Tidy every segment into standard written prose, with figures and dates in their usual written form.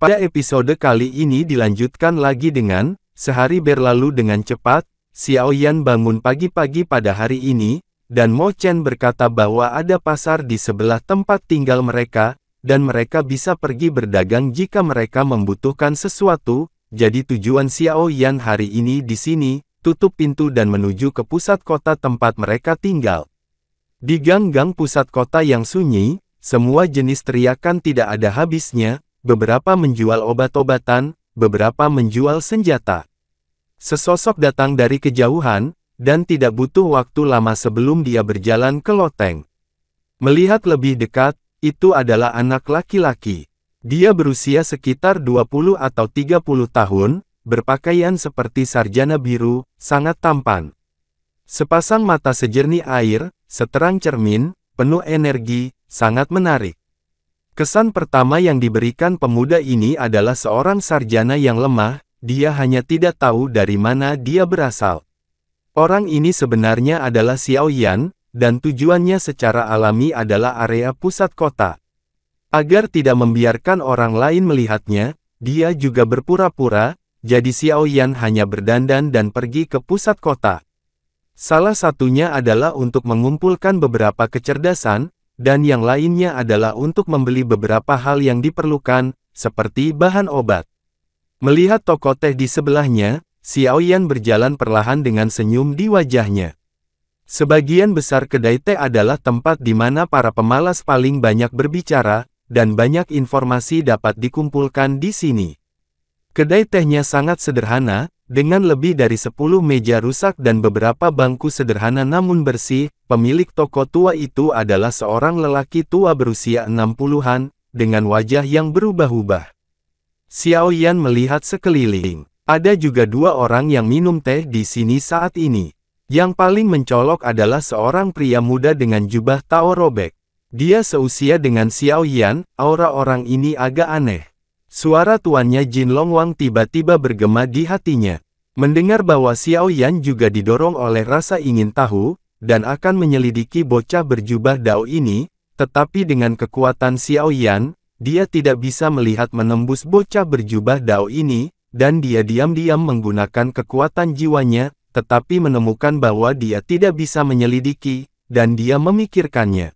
Pada episode kali ini dilanjutkan lagi dengan, sehari berlalu dengan cepat, Xiao Yan bangun pagi-pagi pada hari ini, dan Mo Chen berkata bahwa ada pasar di sebelah tempat tinggal mereka, dan mereka bisa pergi berdagang jika mereka membutuhkan sesuatu, jadi tujuan Xiao Yan hari ini di sini, tutup pintu dan menuju ke pusat kota tempat mereka tinggal. Di gang-gang pusat kota yang sunyi, semua jenis teriakan tidak ada habisnya. Beberapa menjual obat-obatan, beberapa menjual senjata. Sesosok datang dari kejauhan, dan tidak butuh waktu lama sebelum dia berjalan ke loteng. Melihat lebih dekat, itu adalah anak laki-laki. Dia berusia sekitar 20 atau 30 tahun, berpakaian seperti sarjana biru, sangat tampan. Sepasang mata sejernih air, seterang cermin, penuh energi, sangat menarik. Kesan pertama yang diberikan pemuda ini adalah seorang sarjana yang lemah, dia hanya tidak tahu dari mana dia berasal. Orang ini sebenarnya adalah Xiao Yan, dan tujuannya secara alami adalah area pusat kota. Agar tidak membiarkan orang lain melihatnya, dia juga berpura-pura, jadi Xiao Yan hanya berdandan dan pergi ke pusat kota. Salah satunya adalah untuk mengumpulkan beberapa kecerdasan, dan yang lainnya adalah untuk membeli beberapa hal yang diperlukan, seperti bahan obat. Melihat toko teh di sebelahnya, Xiao Yan berjalan perlahan dengan senyum di wajahnya. Sebagian besar kedai teh adalah tempat di mana para pemalas paling banyak berbicara, dan banyak informasi dapat dikumpulkan di sini. Kedai tehnya sangat sederhana, dengan lebih dari 10 meja rusak dan beberapa bangku sederhana namun bersih. Pemilik toko tua itu adalah seorang lelaki tua berusia 60-an, dengan wajah yang berubah-ubah. Xiao Yan melihat sekeliling. Ada juga dua orang yang minum teh di sini saat ini. Yang paling mencolok adalah seorang pria muda dengan jubah Tao robek. Dia seusia dengan Xiao Yan, aura orang ini agak aneh. Suara tuannya Jin Longwang tiba-tiba bergema di hatinya. Mendengar bahwa Xiao Yan juga didorong oleh rasa ingin tahu, dan akan menyelidiki bocah berjubah Dao ini, tetapi dengan kekuatan Xiao Yan, dia tidak bisa melihat menembus bocah berjubah Dao ini, dan dia diam-diam menggunakan kekuatan jiwanya, tetapi menemukan bahwa dia tidak bisa menyelidiki, dan dia memikirkannya.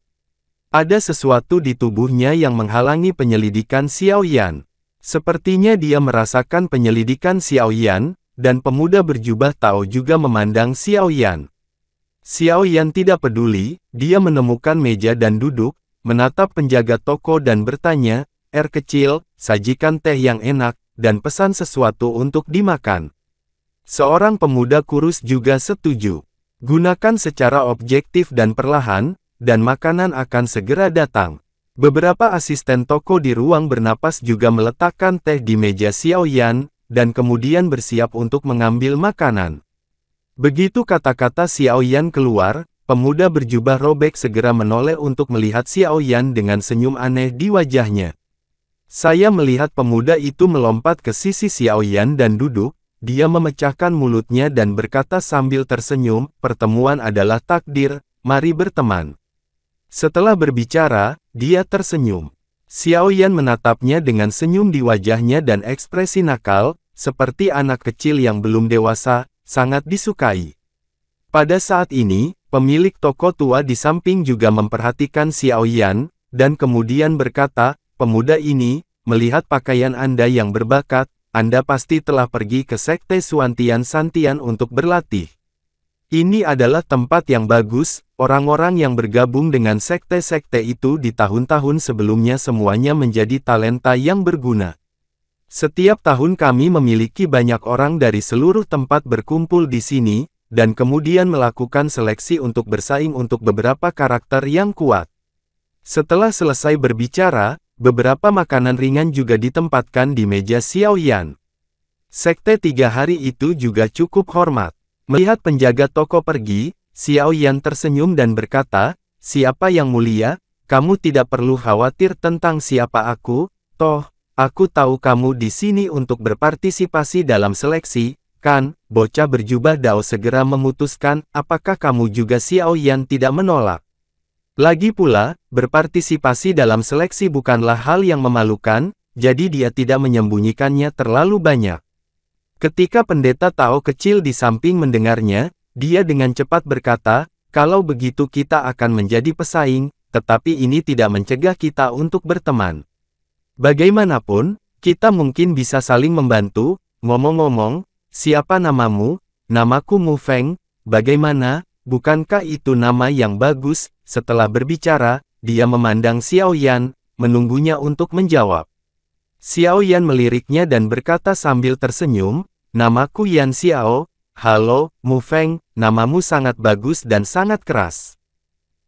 Ada sesuatu di tubuhnya yang menghalangi penyelidikan Xiao Yan. Sepertinya dia merasakan penyelidikan Xiao Yan, dan pemuda berjubah Tao juga memandang Xiao Yan. Xiao Yan tidak peduli, dia menemukan meja dan duduk, menatap penjaga toko dan bertanya, kecil, sajikan teh yang enak, dan pesan sesuatu untuk dimakan. Seorang pemuda kurus juga setuju. Gunakan secara objektif dan perlahan, dan makanan akan segera datang. Beberapa asisten toko di ruang bernapas juga meletakkan teh di meja Xiao Yan, dan kemudian bersiap untuk mengambil makanan. Begitu kata-kata Xiao Yan keluar, pemuda berjubah robek segera menoleh untuk melihat Xiao Yan dengan senyum aneh di wajahnya. Saya melihat pemuda itu melompat ke sisi Xiao Yan dan duduk, dia memecahkan mulutnya dan berkata sambil tersenyum, pertemuan adalah takdir, mari berteman. Setelah berbicara, dia tersenyum. Xiao Yan menatapnya dengan senyum di wajahnya dan ekspresi nakal, seperti anak kecil yang belum dewasa, sangat disukai. Pada saat ini, pemilik toko tua di samping juga memperhatikan Xiao Yan, dan kemudian berkata, pemuda ini, melihat pakaian Anda yang berbakat, Anda pasti telah pergi ke Sekte Suantian Santian untuk berlatih. Ini adalah tempat yang bagus, orang-orang yang bergabung dengan sekte-sekte itu di tahun-tahun sebelumnya semuanya menjadi talenta yang berguna. Setiap tahun kami memiliki banyak orang dari seluruh tempat berkumpul di sini, dan kemudian melakukan seleksi untuk bersaing untuk beberapa karakter yang kuat. Setelah selesai berbicara, beberapa makanan ringan juga ditempatkan di meja Xiao Yan. Sekte 3 hari itu juga cukup hormat. Melihat penjaga toko pergi, Xiao Yan tersenyum dan berkata, siapa yang mulia, kamu tidak perlu khawatir tentang siapa aku, toh, aku tahu kamu di sini untuk berpartisipasi dalam seleksi, kan? Bocah berjubah Dao segera memutuskan, apakah kamu juga? Xiao Yan tidak menolak. Lagi pula, berpartisipasi dalam seleksi bukanlah hal yang memalukan, jadi dia tidak menyembunyikannya terlalu banyak. Ketika pendeta Tao kecil di samping mendengarnya, dia dengan cepat berkata, "Kalau begitu kita akan menjadi pesaing, tetapi ini tidak mencegah kita untuk berteman. Bagaimanapun, kita mungkin bisa saling membantu." Ngomong-ngomong, siapa namamu? Namaku Mu Feng. Bagaimana, bukankah itu nama yang bagus? Setelah berbicara, dia memandang Xiao Yan, menunggunya untuk menjawab. Xiao Yan meliriknya dan berkata sambil tersenyum, "Namaku Yan Xiao." "Halo, Mu Feng, namamu sangat bagus dan sangat keras.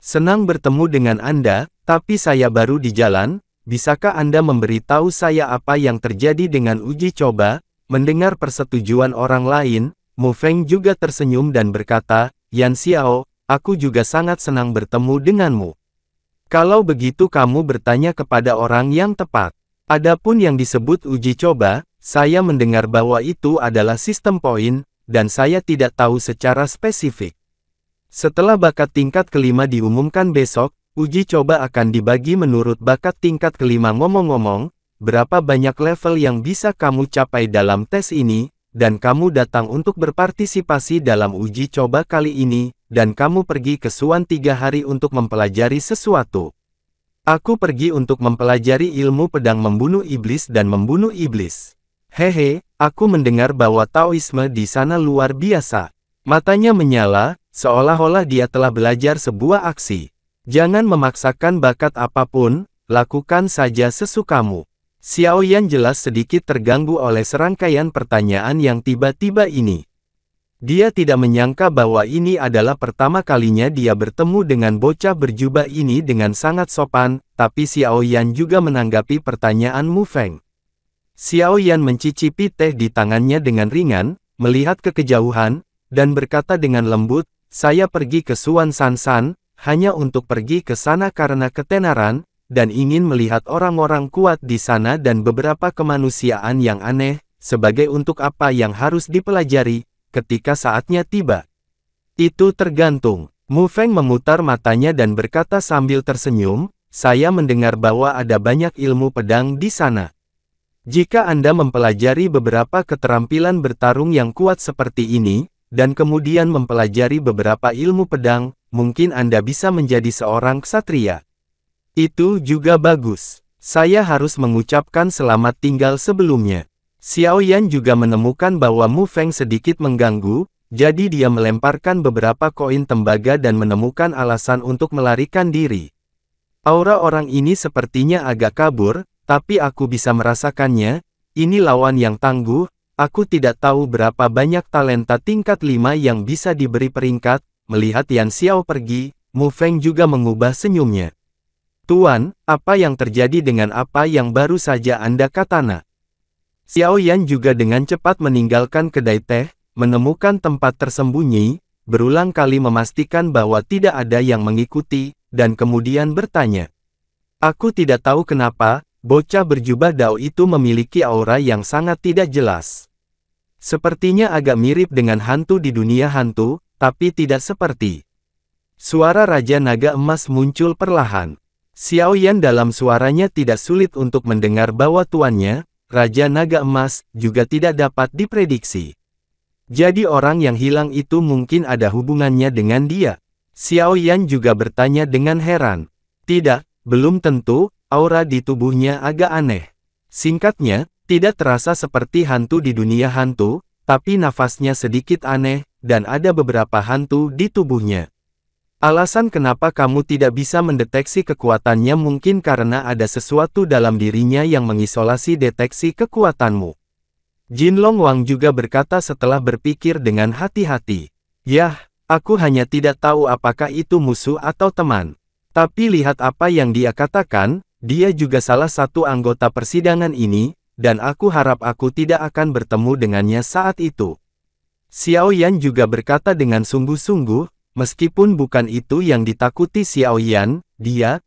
Senang bertemu dengan Anda, tapi saya baru di jalan, bisakah Anda memberitahu saya apa yang terjadi dengan uji coba?" Mendengar persetujuan orang lain, Mu Feng juga tersenyum dan berkata, "Yan Xiao, aku juga sangat senang bertemu denganmu. Kalau begitu kamu bertanya kepada orang yang tepat. Adapun yang disebut uji coba, saya mendengar bahwa itu adalah sistem poin, dan saya tidak tahu secara spesifik. Setelah bakat tingkat kelima diumumkan besok, uji coba akan dibagi menurut bakat tingkat kelima. Ngomong-ngomong, berapa banyak level yang bisa kamu capai dalam tes ini, dan kamu datang untuk berpartisipasi dalam uji coba kali ini, dan kamu pergi ke Suan 3 hari untuk mempelajari sesuatu. Aku pergi untuk mempelajari ilmu pedang membunuh iblis dan membunuh iblis. Hehe, aku mendengar bahwa Taoisme di sana luar biasa." Matanya menyala, seolah-olah dia telah belajar sebuah aksi. "Jangan memaksakan bakat apapun, lakukan saja sesukamu." Xiao Yan jelas sedikit terganggu oleh serangkaian pertanyaan yang tiba-tiba ini. Dia tidak menyangka bahwa ini adalah pertama kalinya dia bertemu dengan bocah berjubah ini dengan sangat sopan, tapi Xiao Yan juga menanggapi pertanyaan Mu Feng. Xiao Yan mencicipi teh di tangannya dengan ringan, melihat ke kejauhan, dan berkata dengan lembut, "Saya pergi ke Suan Sansan, hanya untuk pergi ke sana karena ketenaran, dan ingin melihat orang-orang kuat di sana dan beberapa kemanusiaan yang aneh, sebagai untuk apa yang harus dipelajari, ketika saatnya tiba." "Itu tergantung." Mu Feng memutar matanya dan berkata sambil tersenyum, "Saya mendengar bahwa ada banyak ilmu pedang di sana. Jika Anda mempelajari beberapa keterampilan bertarung yang kuat seperti ini, dan kemudian mempelajari beberapa ilmu pedang, mungkin Anda bisa menjadi seorang ksatria. Itu juga bagus. Saya harus mengucapkan selamat tinggal sebelumnya." Xiao Yan juga menemukan bahwa Mu Feng sedikit mengganggu, jadi dia melemparkan beberapa koin tembaga dan menemukan alasan untuk melarikan diri. "Aura orang ini sepertinya agak kabur, tapi aku bisa merasakannya. Ini lawan yang tangguh. Aku tidak tahu berapa banyak talenta tingkat 5 yang bisa diberi peringkat." Melihat Yan Xiao pergi, Mu Feng juga mengubah senyumnya. "Tuan, apa yang terjadi dengan apa yang baru saja Anda katakan?" Xiao Yan juga dengan cepat meninggalkan kedai teh, menemukan tempat tersembunyi, berulang kali memastikan bahwa tidak ada yang mengikuti, dan kemudian bertanya, "Aku tidak tahu kenapa, bocah berjubah Dao itu memiliki aura yang sangat tidak jelas. Sepertinya agak mirip dengan hantu di dunia hantu, tapi tidak seperti." Suara Raja Naga Emas muncul perlahan. Xiao Yan dalam suaranya tidak sulit untuk mendengar bahwa tuannya, Raja Naga Emas, juga tidak dapat diprediksi. Jadi orang yang hilang itu mungkin ada hubungannya dengan dia? Xiao Yan juga bertanya dengan heran. "Tidak, belum tentu, aura di tubuhnya agak aneh. Singkatnya, tidak terasa seperti hantu di dunia hantu, tapi nafasnya sedikit aneh, dan ada beberapa hantu di tubuhnya. Alasan kenapa kamu tidak bisa mendeteksi kekuatannya mungkin karena ada sesuatu dalam dirinya yang mengisolasi deteksi kekuatanmu." Jin Long Wang juga berkata setelah berpikir dengan hati-hati. "Yah, aku hanya tidak tahu apakah itu musuh atau teman. Tapi lihat apa yang dia katakan, dia juga salah satu anggota persidangan ini, dan aku harap aku tidak akan bertemu dengannya saat itu." Xiao Yan juga berkata dengan sungguh-sungguh, meskipun bukan itu yang ditakuti Xiao Yan,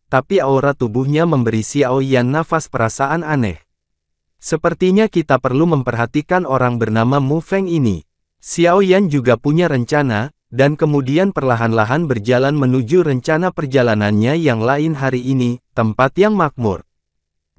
tapi aura tubuhnya memberi Xiao Yan nafas perasaan aneh. "Sepertinya kita perlu memperhatikan orang bernama Mu Feng ini." Xiao Yan juga punya rencana, dan kemudian perlahan-lahan berjalan menuju rencana perjalanannya yang lain hari ini, tempat yang makmur.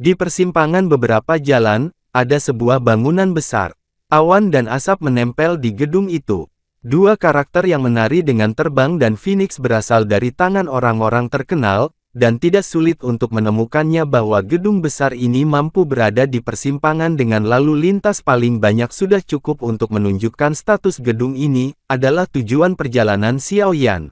Di persimpangan beberapa jalan, ada sebuah bangunan besar. Awan dan asap menempel di gedung itu. Dua karakter yang menari dengan terbang dan Phoenix berasal dari tangan orang-orang terkenal, dan tidak sulit untuk menemukannya bahwa gedung besar ini mampu berada di persimpangan dengan lalu lintas paling banyak sudah cukup untuk menunjukkan status gedung ini adalah tujuan perjalanan Xiaoyan.